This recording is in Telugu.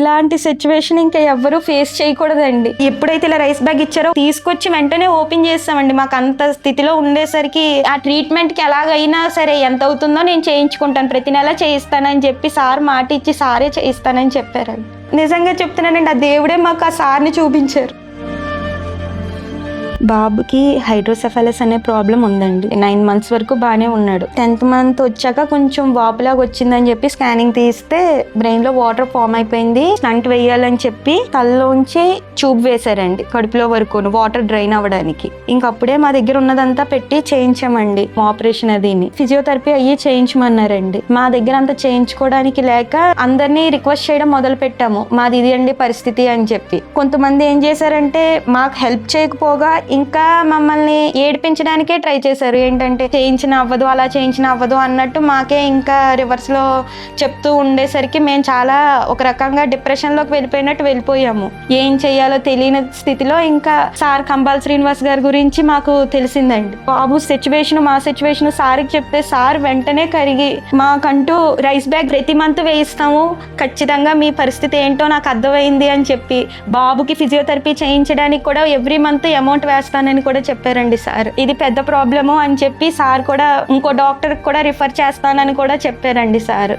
ఇలాంటి సిచ్యువేషన్ ఇంకా ఎవ్వరూ ఫేస్ చేయకూడదండి. ఎప్పుడైతే ఇలా రైస్ బ్యాగ్ ఇచ్చారో తీసుకొచ్చి వెంటనే ఓపెన్ చేస్తామండి. మాకు అంత స్థితిలో ఉండేసరికి ఆ ట్రీట్మెంట్కి ఎలాగైనా సరే ఎంత అవుతుందో నేను చేయించుకుంటాను, ప్రతి నెల చేయిస్తానని చెప్పి సార్ మాట ఇచ్చి సారే చేయిస్తానని చెప్పారండి. నిజంగా చెప్తున్నానండి, ఆ దేవుడే మాకు ఆ సార్ని చూపించారు. బాబుకి హైడ్రోసెఫాలస్ అనే ప్రాబ్లం ఉందండి. 9 months వరకు బాగానే ఉన్నాడు. 10th month వచ్చాక కొంచెం వాపులాగా వచ్చిందని చెప్పి స్కానింగ్ తీస్తే బ్రెయిన్ లో వాటర్ ఫామ్ అయిపోయింది. స్టంట్ వేయాలని చెప్పి తలలోంచి ట్యూబ్ వేశారండి కడుపులో వరకు వాటర్ డ్రైన్ అవ్వడానికి. ఇంకప్పుడే మా దగ్గర ఉన్నదంతా పెట్టి చేయించామండి ఆపరేషన్. అదిని ఫిజియోథెరపీ అయ్యి చేయించమన్నారండి. మా దగ్గర అంతా చేయించుకోవడానికి లేక అందరినీ రిక్వెస్ట్ చేయడం మొదలు పెట్టాము, మాది ఇది అండి పరిస్థితి అని చెప్పి. కొంతమంది ఏం చేశారంటే మాకు హెల్ప్ చేయకపోగా ఇంకా మమ్మల్ని ఏడిపించడానికే ట్రై చేశారు. ఏంటంటే చేయించిన అవ్వదు, అలా చేయించిన అవ్వదు అన్నట్టు మాకే ఇంకా రివర్స్ లో చెప్తూ ఉండేసరికి మేము చాలా ఒక రకంగా డిప్రెషన్ లోకి వెళ్ళిపోయాము. ఏం చెయ్యాలో తెలియని స్థితిలో ఇంకా సార్ కంబాల్ శ్రీనివాస్ గారి గురించి మాకు తెలిసిందండి. బాబు సిచ్యువేషన్ మా సిచ్యువేషన్ సార్కి చెప్తే సార్ వెంటనే కరిగి మాకంటూ రైస్ బ్యాగ్ ప్రతి మంత్ వేయిస్తాము, ఖచ్చితంగా మీ పరిస్థితి ఏంటో నాకు అర్థమైంది అని చెప్పి బాబుకి ఫిజియోథెరపీ చేయించడానికి కూడా ఎవ్రీ మంత్ అమౌంట్ వేస్తానని కూడా చెప్పారండి సార్. ఇది పెద్ద ప్రాబ్లము అని చెప్పి సార్ కూడా ఇంకో డాక్టర్ కూడా రిఫర్ చేస్తానని కూడా చెప్పారండి సార్.